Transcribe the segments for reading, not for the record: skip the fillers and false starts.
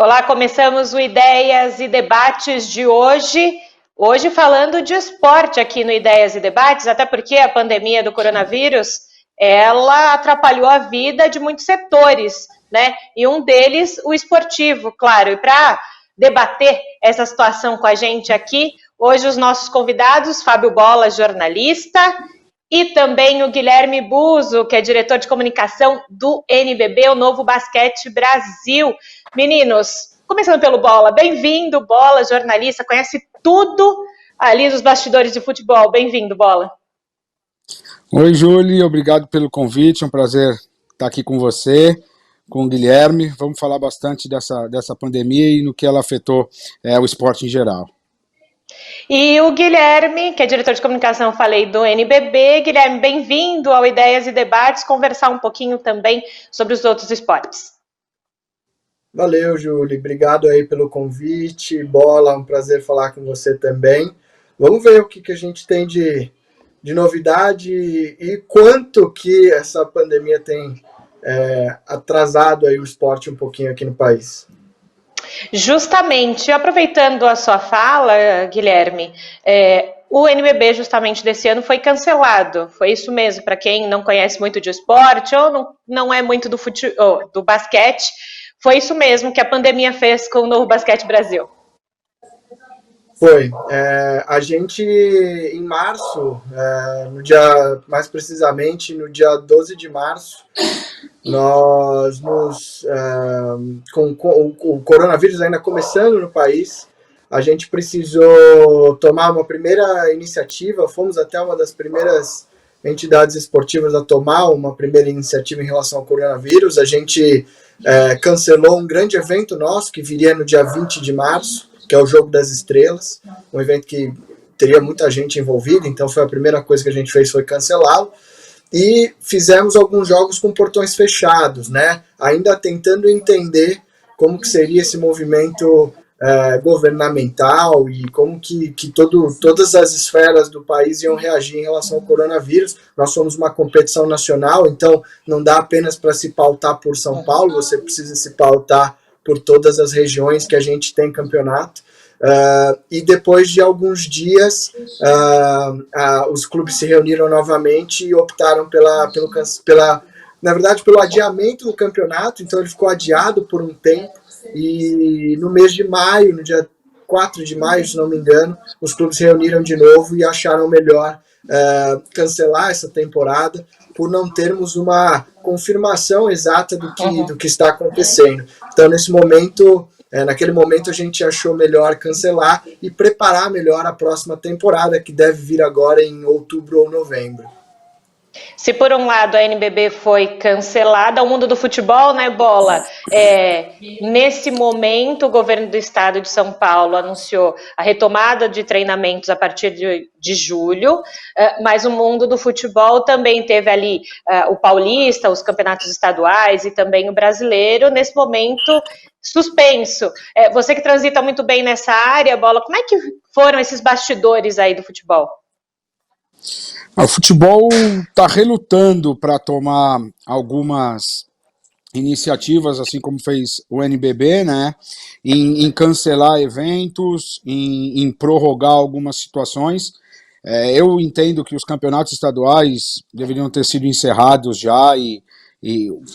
Olá, começamos o Ideias e Debates de hoje. Hoje falando de esporte aqui no Ideias e Debates, até porque a pandemia do coronavírus, ela atrapalhou a vida de muitos setores, né? E um deles, o esportivo, claro. E para debater essa situação com a gente aqui, hoje os nossos convidados, Fábio Bola, jornalista, e também o Guilherme Buzo, que é diretor de comunicação do NBB, o Novo Basquete Brasil. Meninos, começando pelo Bola, bem-vindo, Bola, jornalista, conhece tudo ali dos bastidores de futebol. Bem-vindo, Bola. Oi, Júlia, obrigado pelo convite, é um prazer estar aqui com você, com o Guilherme. Vamos falar bastante dessa pandemia e no que ela afetou o esporte em geral. E o Guilherme, que é diretor de comunicação, falei do NBB. Guilherme, bem-vindo ao Ideias e Debates, conversar um pouquinho também sobre os outros esportes. Valeu, Júlia, obrigado aí pelo convite. Bola, um prazer falar com você também. Vamos ver o que a gente tem de novidade e quanto que essa pandemia tem atrasado aí o esporte um pouquinho aqui no país. Justamente, aproveitando a sua fala, Guilherme, o NBB justamente desse ano foi cancelado, foi isso mesmo, para quem não conhece muito de esporte ou não é muito do basquete, foi isso mesmo que a pandemia fez com o Novo Basquete Brasil. Foi. A gente, em março, mais precisamente no dia 12 de março, nós com o coronavírus ainda começando no país, a gente precisou tomar uma primeira iniciativa, fomos até uma das primeiras entidades esportivas a tomar uma primeira iniciativa em relação ao coronavírus. A gente cancelou um grande evento nosso, que viria no dia 20 de março, que é o Jogo das Estrelas, um evento que teria muita gente envolvida, então foi a primeira coisa que a gente fez, foi cancelá-lo. E fizemos alguns jogos com portões fechados, né? Ainda tentando entender como que seria esse movimento governamental e como que todas as esferas do país iam reagir em relação ao coronavírus. Nós somos uma competição nacional, então não dá apenas para se pautar por São Paulo, você precisa se pautar por todas as regiões que a gente tem campeonato. E depois de alguns dias, os clubes se reuniram novamente e optaram na verdade, pelo adiamento do campeonato. Então ele ficou adiado por um tempo, e no mês de maio, no dia 4 de maio, se não me engano, os clubes se reuniram de novo e acharam melhor cancelar essa temporada, por não termos uma confirmação exata do que está acontecendo. Então, naquele momento, a gente achou melhor cancelar e preparar melhor a próxima temporada, que deve vir agora em outubro ou novembro. Se por um lado a NBB foi cancelada, o mundo do futebol, né, Bola? Nesse momento, o governo do estado de São Paulo anunciou a retomada de treinamentos a partir de julho, mas o mundo do futebol também teve ali o paulista, os campeonatos estaduais e também o brasileiro, nesse momento suspenso. Você que transita muito bem nessa área, Bola, como é que foram esses bastidores aí do futebol? O futebol está relutando para tomar algumas iniciativas, assim como fez o NBB, né, em cancelar eventos, em prorrogar algumas situações. Eu entendo que os campeonatos estaduais deveriam ter sido encerrados já, e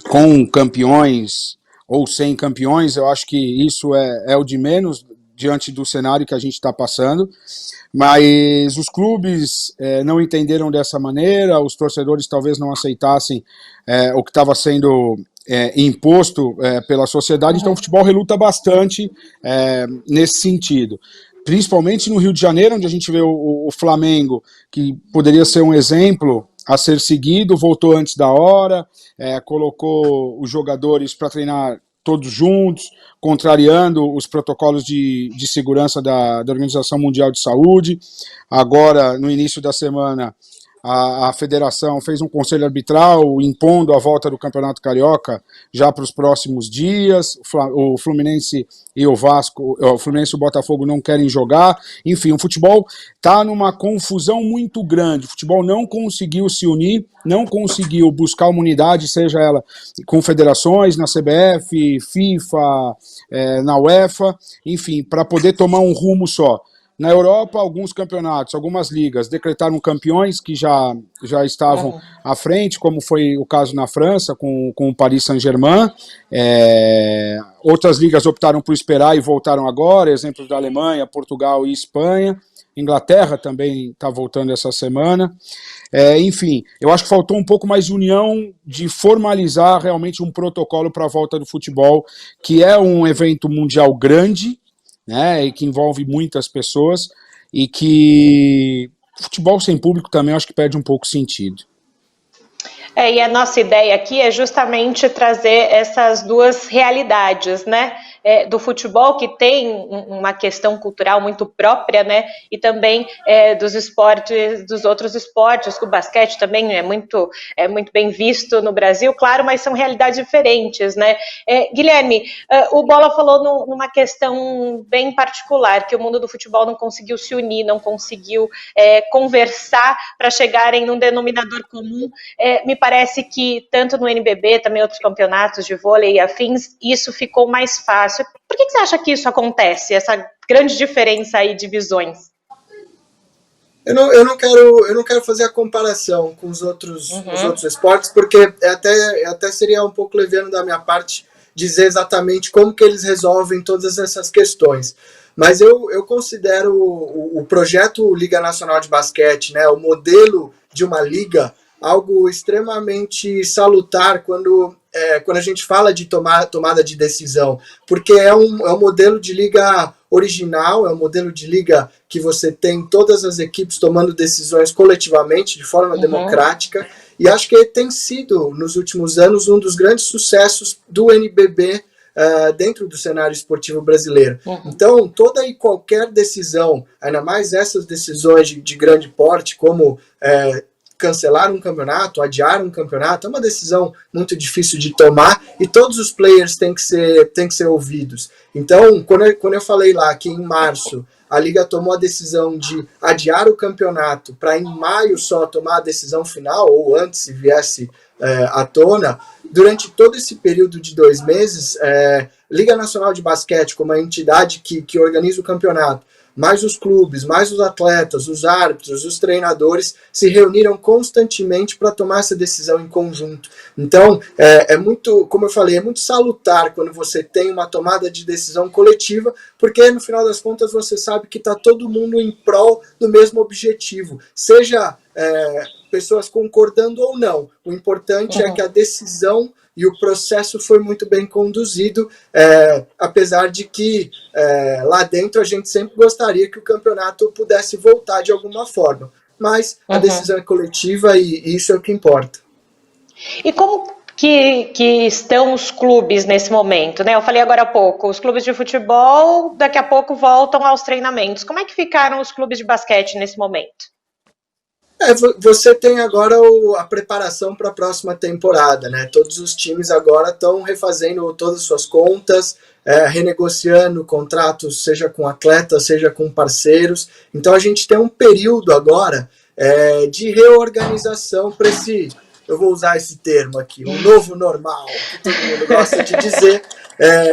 com campeões ou sem campeões. Eu acho que isso é o de menos diante do cenário que a gente está passando. Mas os clubes não entenderam dessa maneira, os torcedores talvez não aceitassem o que estava sendo imposto pela sociedade. Então o futebol reluta bastante nesse sentido. Principalmente no Rio de Janeiro, onde a gente vê o Flamengo, que poderia ser um exemplo a ser seguido, voltou antes da hora, colocou os jogadores para treinar todos juntos, contrariando os protocolos de segurança da Organização Mundial de Saúde. Agora, no início da semana, a federação fez um conselho arbitral impondo a volta do Campeonato Carioca já para os próximos dias. O Fluminense e o Vasco, o Fluminense e o Botafogo não querem jogar. Enfim, o futebol está numa confusão muito grande. O futebol não conseguiu se unir, não conseguiu buscar uma unidade, seja ela com federações, na CBF, FIFA, na UEFA, enfim, para poder tomar um rumo só. Na Europa, alguns campeonatos, algumas ligas decretaram campeões que já estavam à frente, como foi o caso na França, com o Paris Saint-Germain. Outras ligas optaram por esperar e voltaram agora, exemplos da Alemanha, Portugal e Espanha. Inglaterra também está voltando essa semana. Enfim, eu acho que faltou um pouco mais de união, de formalizar realmente um protocolo para a volta do futebol, que é um evento mundial grande, né, e que envolve muitas pessoas, e que futebol sem público também acho que perde um pouco sentido. E a nossa ideia aqui é justamente trazer essas duas realidades, né? Do futebol, que tem uma questão cultural muito própria, né? E também dos esportes, dos outros esportes, que o basquete também é muito bem visto no Brasil, claro, mas são realidades diferentes, né? Guilherme, o Bola falou numa questão bem particular, que o mundo do futebol não conseguiu se unir, não conseguiu conversar para chegarem num denominador comum. Me parece que tanto no NBB, também outros campeonatos de vôlei e afins, isso ficou mais fácil. Por que você acha que isso acontece, essa grande diferença aí de visões? Eu não quero fazer a comparação com os outros esportes, porque até seria um pouco leviano da minha parte dizer exatamente como que eles resolvem todas essas questões. Mas eu considero o projeto Liga Nacional de Basquete, né, o modelo de uma liga, algo extremamente salutar quando a gente fala de tomada de decisão, porque é um modelo de liga original, é um modelo de liga que você tem todas as equipes tomando decisões coletivamente, de forma democrática, e acho que tem sido, nos últimos anos, um dos grandes sucessos do NBB dentro do cenário esportivo brasileiro. Então, toda e qualquer decisão, ainda mais essas decisões de grande porte, como cancelar um campeonato, adiar um campeonato, é uma decisão muito difícil de tomar e todos os players têm que ser ouvidos. Então, quando eu falei lá que em março a Liga tomou a decisão de adiar o campeonato para em maio só tomar a decisão final, ou antes, se viesse à tona, durante todo esse período de 2 meses, Liga Nacional de Basquete, como a entidade que organiza o campeonato, mais os clubes, mais os atletas, os árbitros, os treinadores, se reuniram constantemente para tomar essa decisão em conjunto. Então, é muito, como eu falei, é muito salutar quando você tem uma tomada de decisão coletiva, porque no final das contas você sabe que está todo mundo em prol do mesmo objetivo, seja pessoas concordando ou não. O importante é que a decisão e o processo foi muito bem conduzido, apesar de que lá dentro a gente sempre gostaria que o campeonato pudesse voltar de alguma forma. Mas a decisão é coletiva e isso é o que importa. E como que estão os clubes nesse momento, né? Eu falei agora há pouco, os clubes de futebol daqui a pouco voltam aos treinamentos. Como é que ficaram os clubes de basquete nesse momento? Você tem agora a preparação para a próxima temporada, né? Todos os times agora estão refazendo todas as suas contas, renegociando contratos, seja com atletas, seja com parceiros. Então a gente tem um período agora de reorganização para esse, eu vou usar esse termo aqui, um novo normal, que todo mundo gosta de dizer.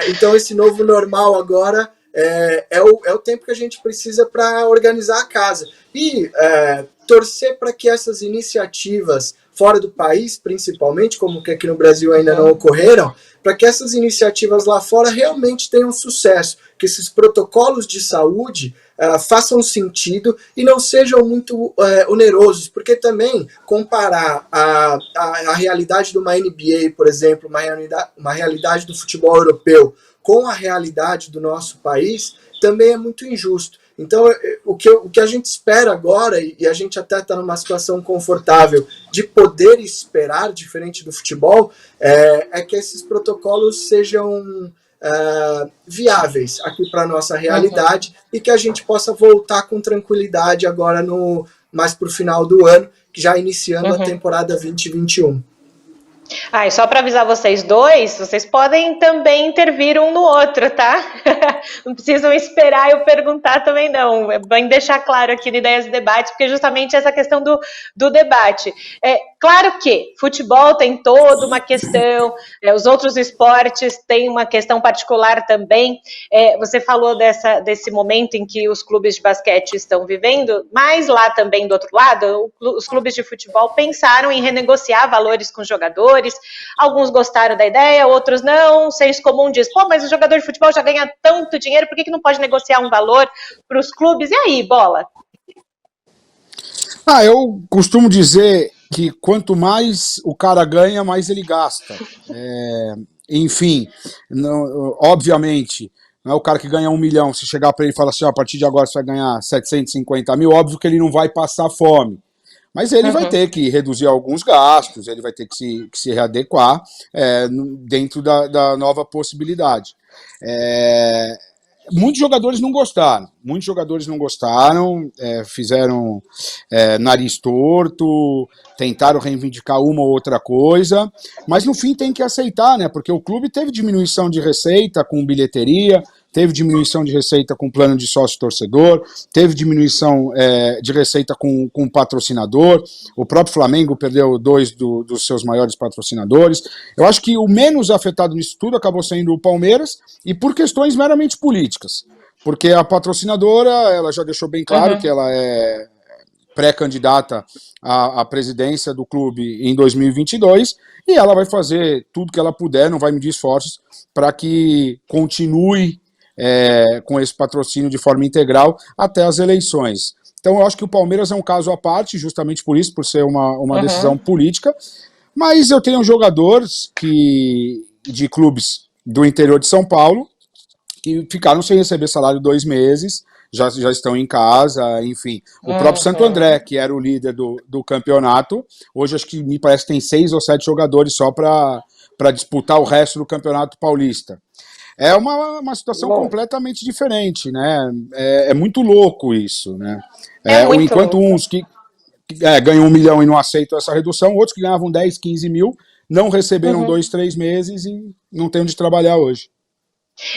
Então esse novo normal agora é o tempo que a gente precisa para organizar a casa. E torcer para que essas iniciativas fora do país, principalmente, como que aqui no Brasil ainda não ocorreram, para que essas iniciativas lá fora realmente tenham sucesso, que esses protocolos de saúde façam sentido e não sejam muito onerosos, porque também comparar a realidade de uma NBA, por exemplo, uma realidade do futebol europeu com a realidade do nosso país, também é muito injusto. Então, o que a gente espera agora, e a gente até está numa situação confortável de poder esperar, diferente do futebol, é que esses protocolos sejam viáveis aqui para a nossa realidade e que a gente possa voltar com tranquilidade agora no mais para o final do ano, já iniciando a temporada 2021. E só para avisar vocês dois, vocês podem também intervir um no outro, tá? Não precisam esperar eu perguntar também, não. Vou deixar claro aqui no Ideias e Debates, porque justamente essa questão do debate. Claro que futebol tem toda uma questão, os outros esportes têm uma questão particular também. Você falou desse momento em que os clubes de basquete estão vivendo, mas lá também do outro lado, os clubes de futebol pensaram em renegociar valores com os jogadores. Alguns gostaram da ideia, outros não. O senso comum diz, mas o jogador de futebol já ganha tanto dinheiro, por que não pode negociar um valor para os clubes? E aí, Bola? Eu costumo dizer que quanto mais o cara ganha, mais ele gasta. Enfim, obviamente, não é o cara que ganha 1 milhão, se chegar para ele e falar assim, a partir de agora você vai ganhar 750 mil, óbvio que ele não vai passar fome. Mas ele vai ter que reduzir alguns gastos, ele vai ter que se readequar dentro da nova possibilidade. Muitos jogadores não gostaram, fizeram nariz torto, tentaram reivindicar uma ou outra coisa, mas no fim tem que aceitar, né? Porque o clube teve diminuição de receita com bilheteria, teve diminuição de receita com plano de sócio-torcedor, teve diminuição de receita com patrocinador, o próprio Flamengo perdeu 2 dos seus maiores patrocinadores. Eu acho que o menos afetado nisso tudo acabou sendo o Palmeiras, e por questões meramente políticas, porque a patrocinadora, ela já deixou bem claro que ela é pré-candidata à presidência do clube em 2022, e ela vai fazer tudo que ela puder, não vai medir esforços, para que continue com esse patrocínio de forma integral até as eleições. Então eu acho que o Palmeiras é um caso à parte, justamente por isso, por ser uma decisão política, mas eu tenho jogadores de clubes do interior de São Paulo que ficaram sem receber salário 2 meses, já estão em casa, enfim. O próprio Santo André, que era o líder do campeonato, hoje acho que me parece que tem 6 ou 7 jogadores só para disputar o resto do Campeonato Paulista. É uma situação completamente diferente, né? É muito louco isso, né? Enquanto louco. Uns que ganham 1 milhão e não aceitam essa redução, outros que ganhavam 10, 15 mil não receberam 2, 3 meses e não têm onde trabalhar hoje.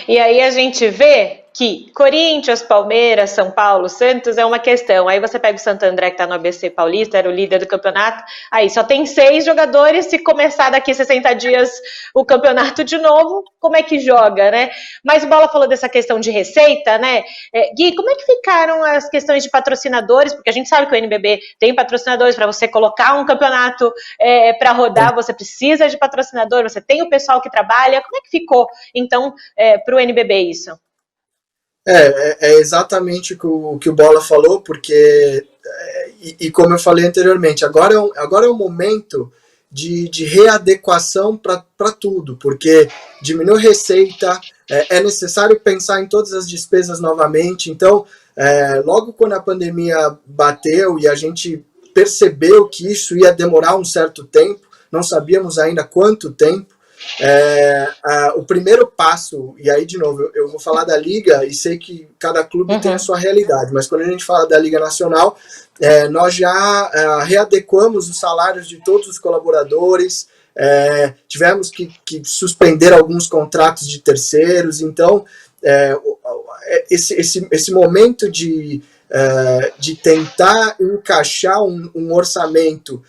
E aí a gente vê que Corinthians, Palmeiras, São Paulo, Santos é uma questão. Aí você pega o Santo André, que está no ABC Paulista, era o líder do campeonato, aí só tem 6 jogadores, se começar daqui 60 dias o campeonato de novo, como é que joga, né? Mas o Bola falou dessa questão de receita, né? Gui, como é que ficaram as questões de patrocinadores? Porque a gente sabe que o NBB tem patrocinadores, para você colocar um campeonato para rodar, você precisa de patrocinador, você tem o pessoal que trabalha. Como é que ficou, então, para o NBB isso? É exatamente o que o Bola falou, porque, e como eu falei anteriormente, agora é um momento de readequação para tudo, porque diminui receita, é necessário pensar em todas as despesas novamente. Então, logo quando a pandemia bateu e a gente percebeu que isso ia demorar um certo tempo, não sabíamos ainda quanto tempo, o primeiro passo, e aí de novo eu vou falar da Liga e sei que cada clube tem a sua realidade, mas quando a gente fala da Liga Nacional, nós já readequamos os salários de todos os colaboradores, tivemos que suspender alguns contratos de terceiros. Então esse momento de tentar encaixar um orçamento,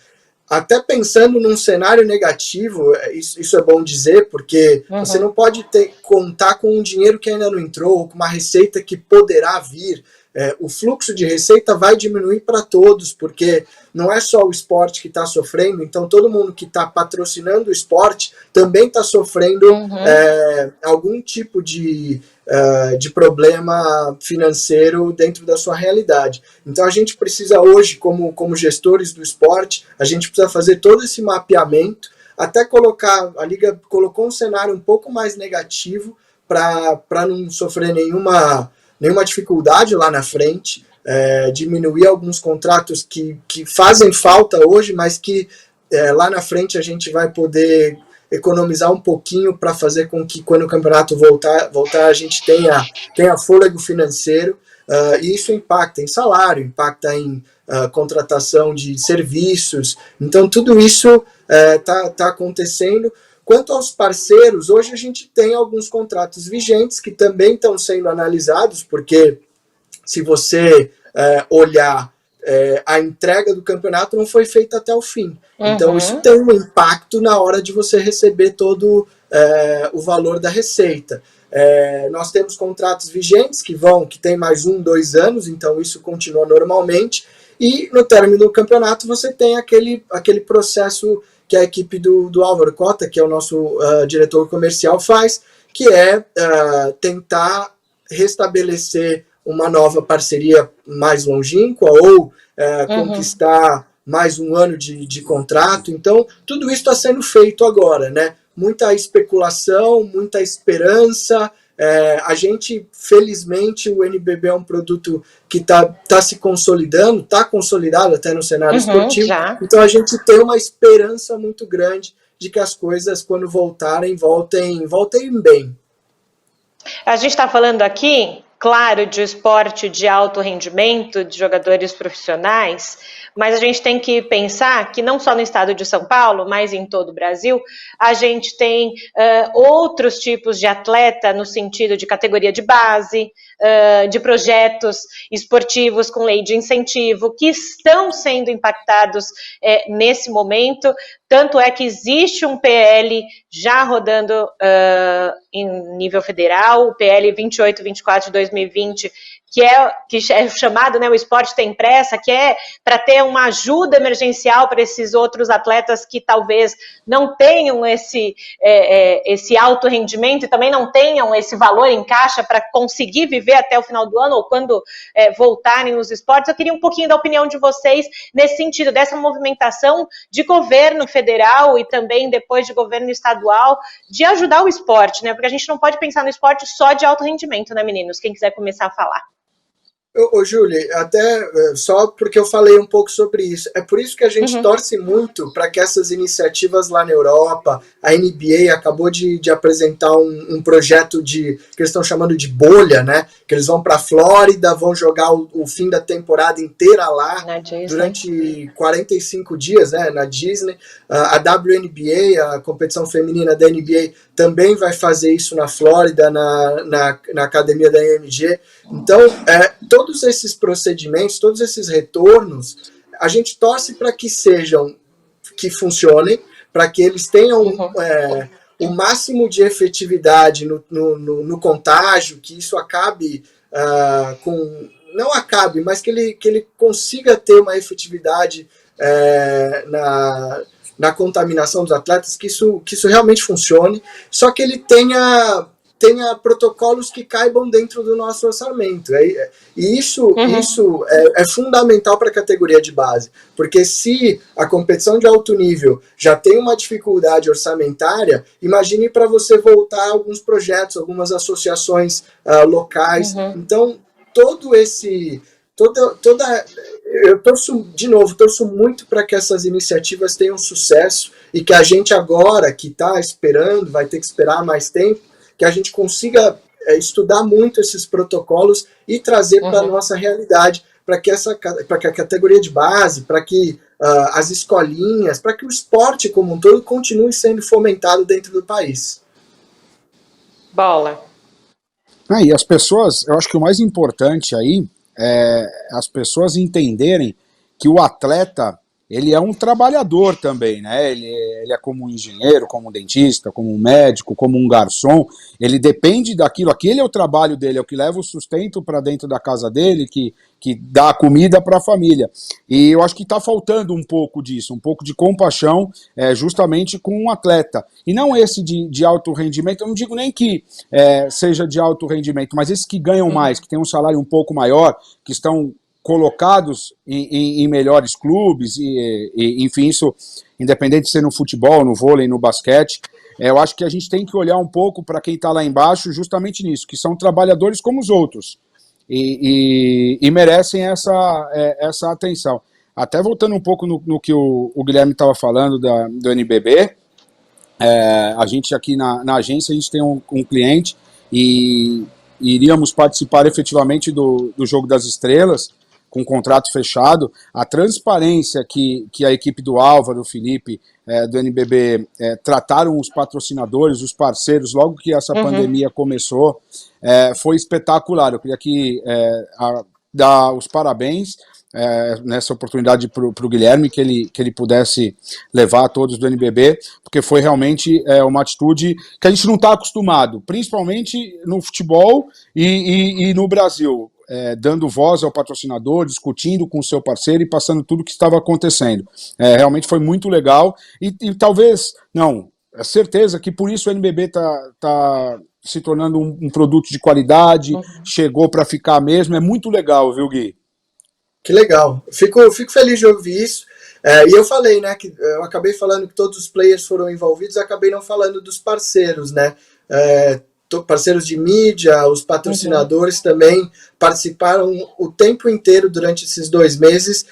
até pensando num cenário negativo, isso é bom dizer, porque você não pode contar com um dinheiro que ainda não entrou, ou com uma receita que poderá vir. O fluxo de receita vai diminuir para todos, porque não é só o esporte que está sofrendo, então todo mundo que está patrocinando o esporte também está sofrendo algum tipo de problema financeiro dentro da sua realidade. Então a gente precisa hoje, como gestores do esporte, a gente precisa fazer todo esse mapeamento, até a Liga colocou um cenário um pouco mais negativo para não sofrer nenhuma dificuldade lá na frente, diminuir alguns contratos que fazem falta hoje, mas que lá na frente a gente vai poder economizar um pouquinho para fazer com que quando o campeonato voltar a gente tenha fôlego financeiro. e isso impacta em salário, impacta em contratação de serviços. Então, tudo isso tá acontecendo. Quanto aos parceiros, hoje a gente tem alguns contratos vigentes que também estão sendo analisados, porque se você olhar, a entrega do campeonato não foi feita até o fim. Então, isso tem um impacto na hora de você receber todo o valor da receita. Nós temos contratos vigentes que tem mais 1, 2 anos, então isso continua normalmente. E no término do campeonato você tem aquele processo que a equipe do Álvaro Cota, que é o nosso diretor comercial, faz, que é tentar restabelecer uma nova parceria mais longínqua ou conquistar mais um ano de contrato. Então, tudo isso está sendo feito agora, né? Muita especulação, muita esperança. A gente, felizmente, o NBB é um produto que tá se consolidando, está consolidado até no cenário esportivo. Já. Então, a gente tem uma esperança muito grande de que as coisas, quando voltem bem. A gente está falando aqui, claro, de esporte de alto rendimento, de jogadores profissionais, mas a gente tem que pensar que não só no estado de São Paulo, mas em todo o Brasil, a gente tem outros tipos de atleta no sentido de categoria de base, de projetos esportivos com lei de incentivo, que estão sendo impactados nesse momento. Tanto é que existe um PL já rodando em nível federal, o PL 2824 de 2020, que é chamado, né, o Esporte Tem Pressa, que é para ter uma ajuda emergencial para esses outros atletas que talvez não tenham esse alto rendimento e também não tenham esse valor em caixa para conseguir viver até o final do ano ou quando voltarem nos esportes. Eu queria um pouquinho da opinião de vocês nesse sentido, dessa movimentação de governo federal e também depois de governo estadual, de ajudar o esporte, né? Porque a gente não pode pensar no esporte só de alto rendimento, né, meninos? Quem quiser começar a falar. Ô, Júlia, até só porque eu falei um pouco sobre isso, é por isso que a gente torce muito para que essas iniciativas lá na Europa, a NBA acabou de apresentar um projeto que eles estão chamando de bolha, né? Que eles vão para a Flórida, vão jogar o fim da temporada inteira lá, durante 45 dias, né? Na Disney. A WNBA, a competição feminina da NBA, também vai fazer isso na Flórida, na academia da IMG. Então, todos esses procedimentos, todos esses retornos, a gente torce para que funcionem, para que eles tenham o máximo de efetividade no contágio, que isso acabe não acabe, mas que ele consiga ter uma efetividade na contaminação dos atletas, que isso realmente funcione, só que ele tenha protocolos que caibam dentro do nosso orçamento. E isso é fundamental para a categoria de base, porque se a competição de alto nível já tem uma dificuldade orçamentária, imagine para você voltar a alguns projetos, algumas associações locais. Então, eu torço muito para que essas iniciativas tenham sucesso e que a gente agora, que está esperando, vai ter que esperar mais tempo, que a gente consiga estudar muito esses protocolos e trazer para a nossa realidade, para que a categoria de base, para que as escolinhas, para que o esporte como um todo continue sendo fomentado dentro do país. Bola. E as pessoas, eu acho que o mais importante aí é as pessoas entenderem que o atleta, ele é um trabalhador também, né? Ele é como um engenheiro, como um dentista, como um médico, como um garçom. Ele depende daquilo, aquele é o trabalho dele, é o que leva o sustento para dentro da casa dele, que dá a comida para a família. E eu acho que está faltando um pouco disso, um pouco de compaixão justamente com um atleta. E não esse de alto rendimento, eu não digo nem que seja de alto rendimento, mas esses que ganham mais, que têm um salário um pouco maior, que estão colocados em melhores clubes, enfim, isso independente de ser no futebol, no vôlei, no basquete, eu acho que a gente tem que olhar um pouco para quem está lá embaixo justamente nisso, que são trabalhadores como os outros, e merecem essa atenção. Até voltando um pouco no que o Guilherme estava falando do NBB, a gente aqui na agência, a gente tem um cliente, e iríamos participar efetivamente do Jogo das Estrelas, com um contrato fechado, a transparência que a equipe do Álvaro, do Felipe, do NBB, trataram os patrocinadores, os parceiros, logo que essa pandemia começou, foi espetacular. Eu queria aqui dar os parabéns nessa oportunidade para o Guilherme, que ele pudesse levar a todos do NBB, porque foi realmente uma atitude que a gente não está acostumado, principalmente no futebol e no Brasil. Dando voz ao patrocinador, discutindo com o seu parceiro e passando tudo o que estava acontecendo. Realmente foi muito legal e talvez, não, é certeza que por isso o NBB está se tornando um produto de qualidade, chegou para ficar mesmo, é muito legal, viu, Gui? Que legal, fico feliz de ouvir isso. E eu falei, né, que eu acabei falando que todos os players foram envolvidos, acabei não falando dos parceiros, né, parceiros de mídia, os patrocinadores também participaram o tempo inteiro durante esses 2 meses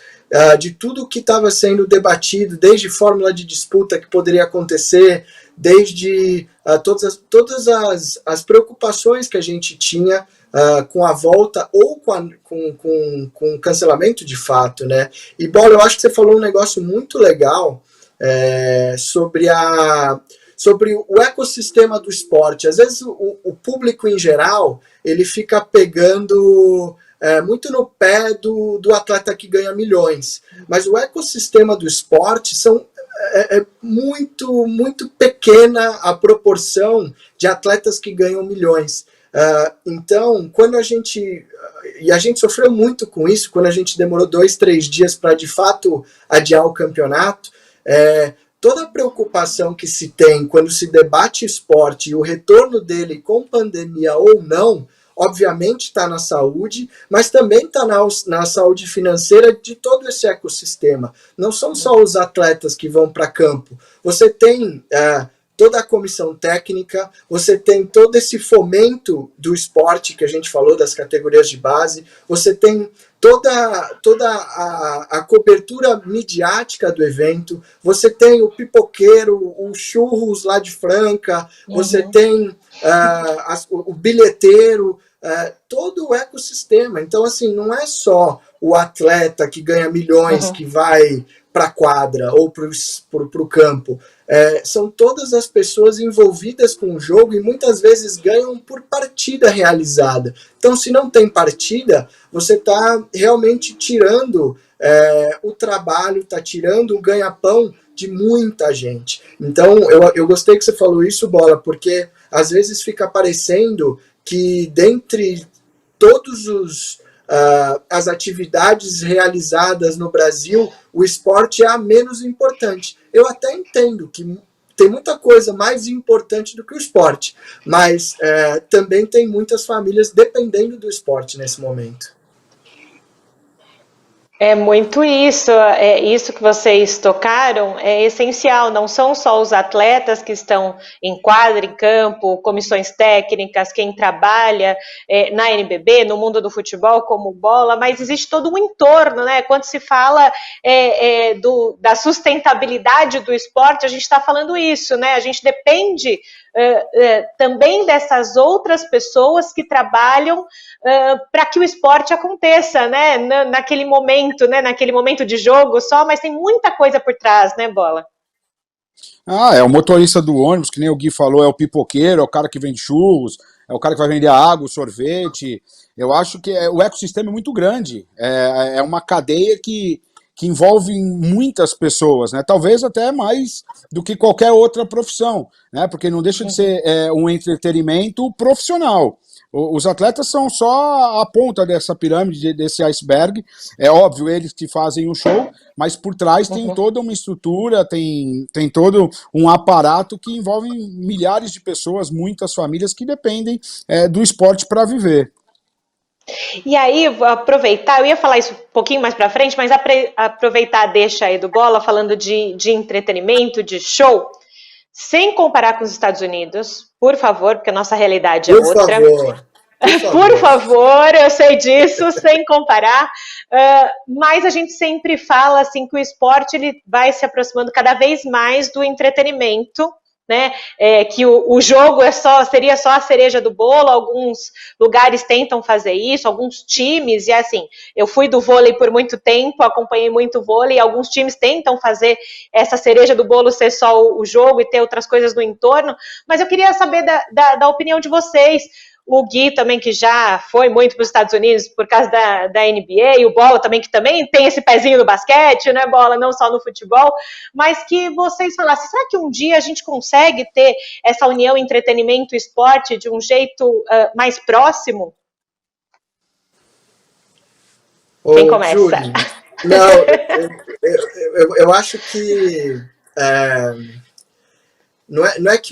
de tudo que estava sendo debatido, desde fórmula de disputa que poderia acontecer, desde todas as preocupações que a gente tinha com a volta ou com o cancelamento de fato, né? E, Bola, eu acho que você falou um negócio muito legal sobre o ecossistema do esporte. Às vezes o público em geral, ele fica pegando muito no pé do atleta que ganha milhões, mas o ecossistema do esporte é muito, muito pequena a proporção de atletas que ganham milhões. Então, quando a gente sofreu muito com isso, quando a gente demorou 2, 3 dias para de fato adiar o campeonato, toda a preocupação que se tem quando se debate esporte e o retorno dele com pandemia ou não, obviamente está na saúde, mas também está na saúde financeira de todo esse ecossistema. Não são só os atletas que vão para campo. Você tem toda a comissão técnica, você tem todo esse fomento do esporte que a gente falou, das categorias de base, você tem toda a cobertura midiática do evento, você tem o pipoqueiro, o churros lá de Franca, você tem o bilheteiro, todo o ecossistema. Então, assim, não é só o atleta que ganha milhões que vai para a quadra ou para o campo. São todas as pessoas envolvidas com o jogo e muitas vezes ganham por partida realizada. Então, se não tem partida, você está realmente tirando o trabalho, está tirando o ganha-pão de muita gente. Então, eu gostei que você falou isso, Bola, porque às vezes fica parecendo que dentre todos as atividades realizadas no Brasil, o esporte é a menos importante. Eu até entendo que tem muita coisa mais importante do que o esporte, mas também tem muitas famílias dependendo do esporte nesse momento. É muito isso, isso que vocês tocaram é essencial, não são só os atletas que estão em quadra, em campo, comissões técnicas, quem trabalha na NBB, no mundo do futebol como Bola, mas existe todo um entorno, né? Quando se fala da sustentabilidade do esporte, a gente está falando isso, né? A gente depende também dessas outras pessoas que trabalham para que o esporte aconteça, né? Naquele momento, né? Naquele momento de jogo só, mas tem muita coisa por trás, né, Bola? É o motorista do ônibus, que nem o Gui falou, é o pipoqueiro, é o cara que vende churros, é o cara que vai vender água, sorvete. Eu acho que o ecossistema é muito grande, é uma cadeia que envolve muitas pessoas, né? Talvez até mais do que qualquer outra profissão, né? Porque não deixa de ser um entretenimento profissional. Os atletas são só a ponta dessa pirâmide, desse iceberg. É óbvio, eles que fazem o show, mas por trás tem toda uma estrutura, tem todo um aparato que envolve milhares de pessoas, muitas famílias que dependem do esporte para viver. E aí, vou aproveitar, eu ia falar isso um pouquinho mais para frente, mas aproveitar a deixa aí do Bola, falando de entretenimento, de show, sem comparar com os Estados Unidos, por favor, porque a nossa realidade é outra. Por favor, eu sei disso, sem comparar, mas a gente sempre fala assim que o esporte ele vai se aproximando cada vez mais do entretenimento né? Que o jogo seria só a cereja do bolo. Alguns lugares tentam fazer isso, alguns times, e assim, eu fui do vôlei por muito tempo, acompanhei muito vôlei, alguns times tentam fazer essa cereja do bolo ser só o jogo e ter outras coisas no entorno, mas eu queria saber da opinião de vocês. O Gui também, que já foi muito para os Estados Unidos por causa da NBA, e o Bola também, que também tem esse pezinho no basquete, né, Bola, não só no futebol, mas que vocês falassem, será que um dia a gente consegue ter essa união entretenimento e esporte de um jeito mais próximo? Quem começa? Julie, não, eu acho que... Não é que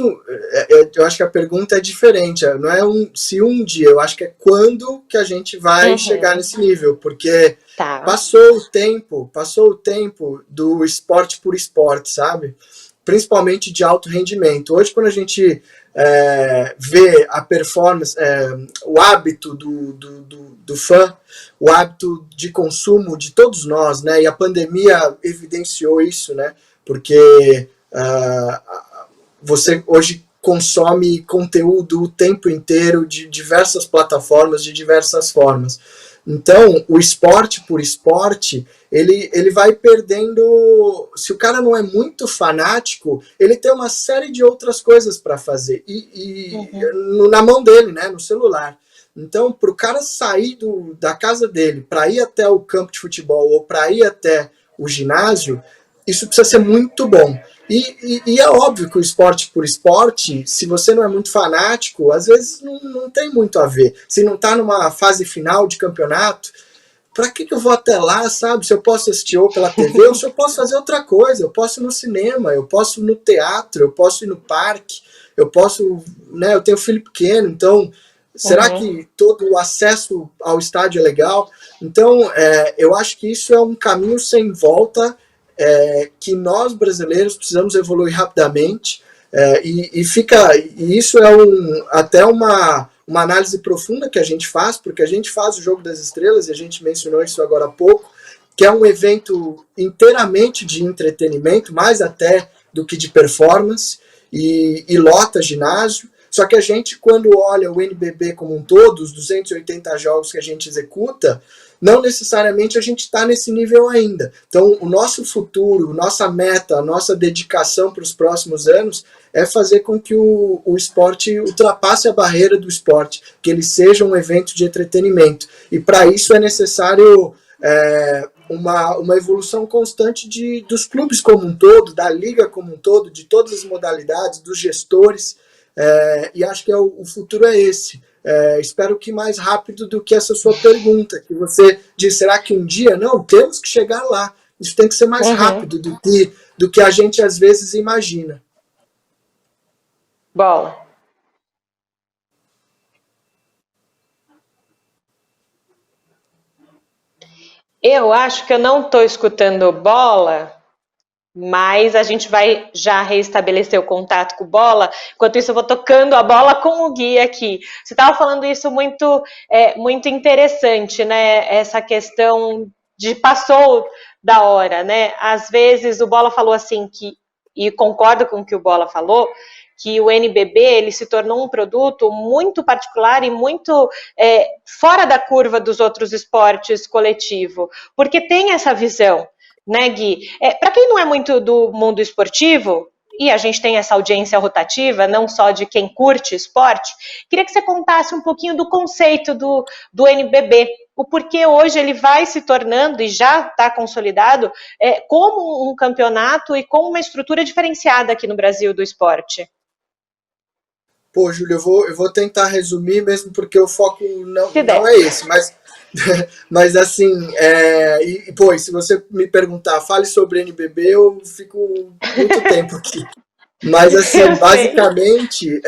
eu acho que a pergunta é diferente. Não é se um dia, eu acho que é quando que a gente vai chegar nesse nível, porque passou o tempo do esporte por esporte, sabe? Principalmente de alto rendimento. Hoje, quando a gente vê a performance, o hábito do fã, o hábito de consumo de todos nós, né? E a pandemia evidenciou isso, né? Porque você hoje consome conteúdo o tempo inteiro de diversas plataformas, de diversas formas. Então, o esporte por esporte, ele vai perdendo... Se o cara não é muito fanático, ele tem uma série de outras coisas para fazer. Na mão dele, né, no celular. Então, para o cara sair da casa dele para ir até o campo de futebol ou para ir até o ginásio, isso precisa ser muito bom. E é óbvio que o esporte por esporte, se você não é muito fanático, às vezes não tem muito a ver. Se não está numa fase final de campeonato, para que eu vou até lá, sabe? Se eu posso assistir ou pela TV, ou se eu posso fazer outra coisa. Eu posso ir no cinema, eu posso ir no teatro, eu posso ir no parque, eu posso... né? Eu tenho filho pequeno, então... Será que todo o acesso ao estádio é legal? Então, eu acho que isso é um caminho sem volta, que nós brasileiros precisamos evoluir rapidamente, e isso é até uma análise profunda que a gente faz, porque a gente faz o Jogo das Estrelas, e a gente mencionou isso agora há pouco, que é um evento inteiramente de entretenimento, mais até do que de performance, e lota ginásio. Só que a gente, quando olha o NBB como um todo, os 280 jogos que a gente executa, não necessariamente a gente está nesse nível ainda. Então, o nosso futuro, nossa meta, a nossa dedicação para os próximos anos é fazer com que o esporte ultrapasse a barreira do esporte, que ele seja um evento de entretenimento. E para isso é necessário uma evolução constante dos clubes como um todo, da liga como um todo, de todas as modalidades, dos gestores. E acho que o futuro é esse. Espero que mais rápido do que essa sua pergunta, que você diz, será que um dia? Não, temos que chegar lá. Isso tem que ser mais rápido do que a gente às vezes imagina. Bola. Eu acho que eu não estou escutando Bola, mas a gente vai já reestabelecer o contato com o Bola. Enquanto isso, eu vou tocando a bola com o Gui aqui. Você estava falando isso muito interessante, né? Essa questão de passou da hora, né? Às vezes o Bola falou assim e concordo com o que o Bola falou, que o NBB ele se tornou um produto muito particular e muito fora da curva dos outros esportes coletivo, porque tem essa visão, né, Gui? Para quem não é muito do mundo esportivo, e a gente tem essa audiência rotativa, não só de quem curte esporte, queria que você contasse um pouquinho do conceito do NBB, o porquê hoje ele vai se tornando, e já está consolidado, como um campeonato e como uma estrutura diferenciada aqui no Brasil do esporte. Pô, Júlio, eu vou tentar resumir, mesmo porque o foco não é esse, mas assim, se você me perguntar, fale sobre NBB, eu fico muito tempo aqui. Mas assim, basicamente,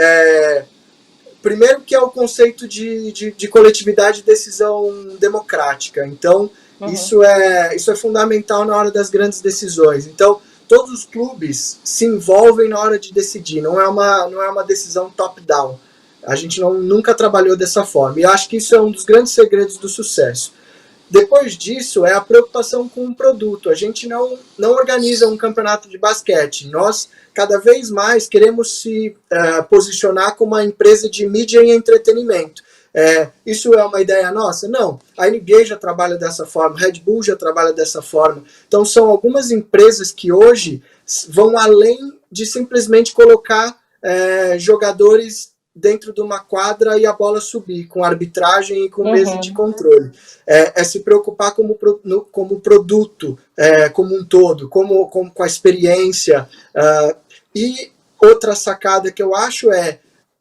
primeiro que é o conceito de coletividade e decisão democrática. Então, isso é fundamental na hora das grandes decisões. Então, todos os clubes se envolvem na hora de decidir, não é uma decisão top-down. A gente nunca trabalhou dessa forma. E acho que isso é um dos grandes segredos do sucesso. Depois disso, é a preocupação com o produto. A gente não organiza um campeonato de basquete. Nós, cada vez mais, queremos se posicionar como uma empresa de mídia e entretenimento. Isso é uma ideia nossa? Não. A NBA já trabalha dessa forma, Red Bull já trabalha dessa forma. Então, são algumas empresas que hoje vão além de simplesmente colocar jogadores dentro de uma quadra e a bola subir, com arbitragem e com mesa de controle. Se preocupar como produto, como um todo, com a experiência. E outra sacada que eu acho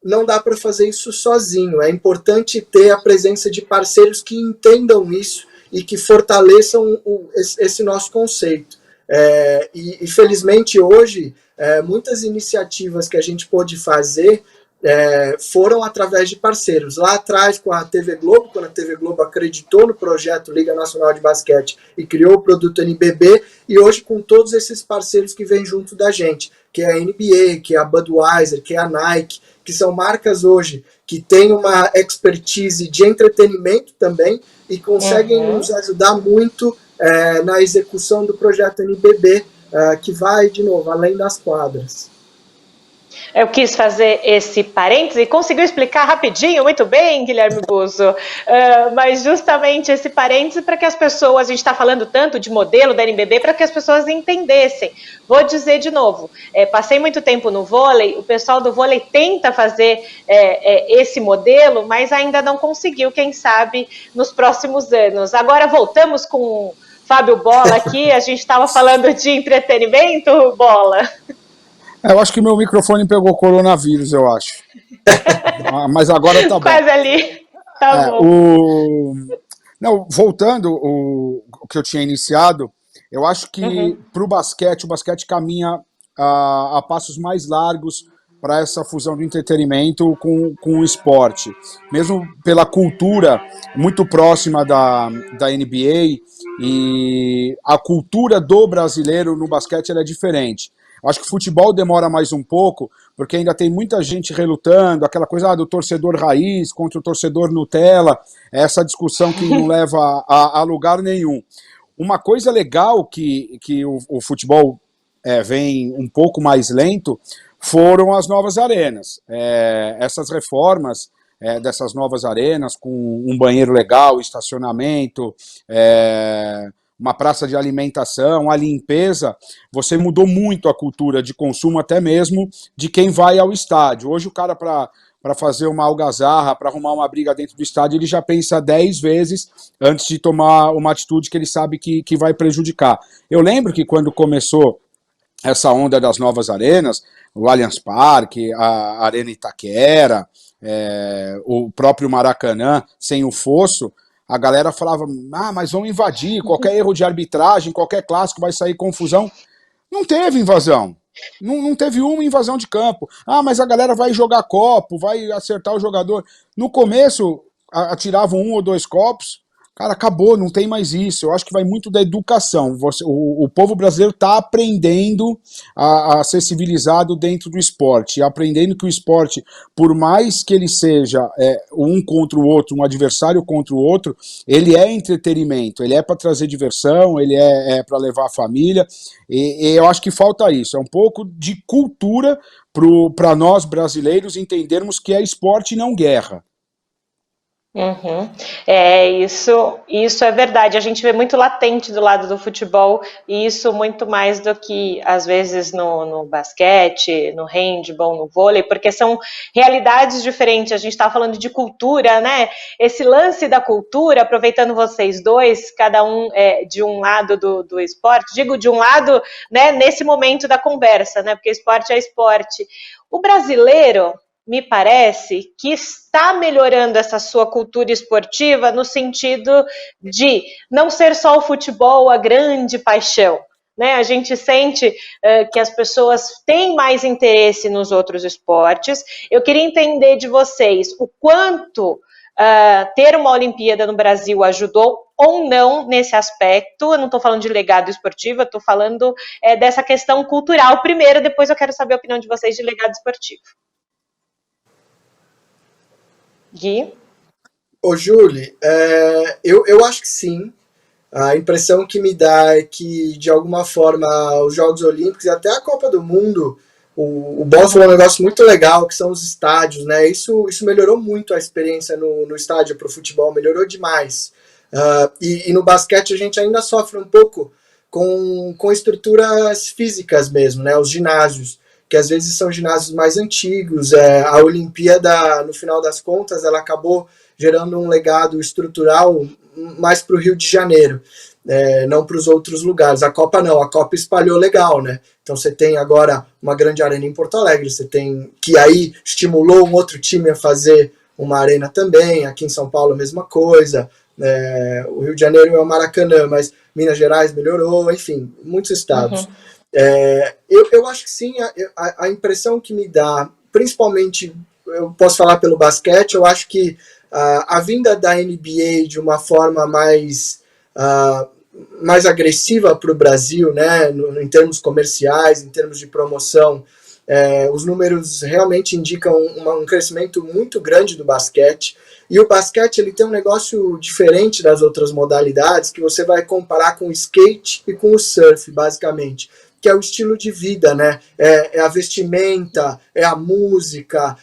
não dá para fazer isso sozinho. É importante ter a presença de parceiros que entendam isso e que fortaleçam esse nosso conceito. E felizmente hoje, muitas iniciativas que a gente pôde fazer foram através de parceiros. Lá atrás, com a TV Globo, quando a TV Globo acreditou no projeto Liga Nacional de Basquete e criou o produto NBB, e hoje com todos esses parceiros que vêm junto da gente, que é a NBA, que é a Budweiser, que é a Nike, que são marcas hoje que têm uma expertise de entretenimento também e conseguem nos ajudar muito na execução do projeto NBB, que vai, de novo, além das quadras. Eu quis fazer esse parêntese e conseguiu explicar rapidinho, muito bem, Guilherme Busso, mas justamente esse parêntese para que as pessoas, a gente está falando tanto de modelo da NBB, para que as pessoas entendessem. Vou dizer de novo, passei muito tempo no vôlei, o pessoal do vôlei tenta fazer esse modelo, mas ainda não conseguiu, quem sabe, nos próximos anos. Agora voltamos com o Fábio Bola aqui, a gente estava falando de entretenimento, Bola. Eu acho que meu microfone pegou coronavírus, eu acho. Mas agora tá bom. Quase ali. Tá bom. Não, voltando o que eu tinha iniciado, eu acho que para o basquete caminha a passos mais largos para essa fusão do entretenimento com o esporte. Mesmo pela cultura muito próxima da NBA, e a cultura do brasileiro no basquete ela é diferente. Acho que o futebol demora mais um pouco, porque ainda tem muita gente relutando, aquela coisa do torcedor raiz contra o torcedor Nutella, essa discussão que não leva a lugar nenhum. Uma coisa legal que o futebol vem um pouco mais lento foram as novas arenas. Essas reformas dessas novas arenas, com um banheiro legal, estacionamento, uma praça de alimentação, a limpeza, você mudou muito a cultura de consumo, até mesmo de quem vai ao estádio. Hoje o cara, para fazer uma algazarra, para arrumar uma briga dentro do estádio, ele já pensa 10 vezes antes de tomar uma atitude que ele sabe que vai prejudicar. Eu lembro que quando começou essa onda das novas arenas, o Allianz Parque, a Arena Itaquera, o próprio Maracanã, sem o fosso, a galera falava, mas vão invadir, qualquer erro de arbitragem, qualquer clássico vai sair confusão. Não teve invasão. Não teve uma invasão de campo. Mas a galera vai jogar copo, vai acertar o jogador. No começo, atiravam 1 ou 2 copos. Cara, acabou, não tem mais isso. Eu acho que vai muito da educação. O povo brasileiro está aprendendo a ser civilizado dentro do esporte, aprendendo que o esporte, por mais que ele seja um contra o outro, um adversário contra o outro, ele é entretenimento, ele é para trazer diversão, ele é para levar a família, e eu acho que falta isso. É um pouco de cultura para nós brasileiros entendermos que é esporte e não guerra. Isso é verdade. A gente vê muito latente do lado do futebol, e isso muito mais do que às vezes no basquete, no handball, no vôlei, porque são realidades diferentes. A gente está falando de cultura, né? Esse lance da cultura, aproveitando vocês dois, cada um de um lado do esporte, digo de um lado, né, nesse momento da conversa, né? Porque esporte é esporte. O brasileiro, me parece que está melhorando essa sua cultura esportiva no sentido de não ser só o futebol a grande paixão, né? A gente sente que as pessoas têm mais interesse nos outros esportes. Eu queria entender de vocês o quanto ter uma Olimpíada no Brasil ajudou ou não nesse aspecto. Eu não estou falando de legado esportivo, eu estou falando dessa questão cultural primeiro, depois eu quero saber a opinião de vocês de legado esportivo. Gui? Ô, Julie, eu acho que sim. A impressão que me dá é que, de alguma forma, os Jogos Olímpicos e até a Copa do Mundo, o Bola falou um negócio muito legal, que são os estádios, né? Isso melhorou muito a experiência no estádio para o futebol, melhorou demais. E no basquete a gente ainda sofre um pouco com estruturas físicas mesmo, né? Os ginásios, que às vezes são ginásios mais antigos. A Olimpíada, no final das contas, ela acabou gerando um legado estrutural mais para o Rio de Janeiro, não para os outros lugares. A Copa não, a Copa espalhou legal, né? Então você tem agora uma grande arena em Porto Alegre, você tem que aí estimulou um outro time a fazer uma arena também, aqui em São Paulo a mesma coisa, o Rio de Janeiro é o Maracanã, mas Minas Gerais melhorou, enfim, muitos estados. Eu acho que sim, a impressão que me dá, principalmente, eu posso falar pelo basquete, eu acho que a vinda da NBA de uma forma mais agressiva para o Brasil, né, em termos comerciais, em termos de promoção, os números realmente indicam um crescimento muito grande do basquete. E o basquete ele tem um negócio diferente das outras modalidades, que você vai comparar com o skate e com o surf, basicamente, que é o estilo de vida, né? É a vestimenta, é a música,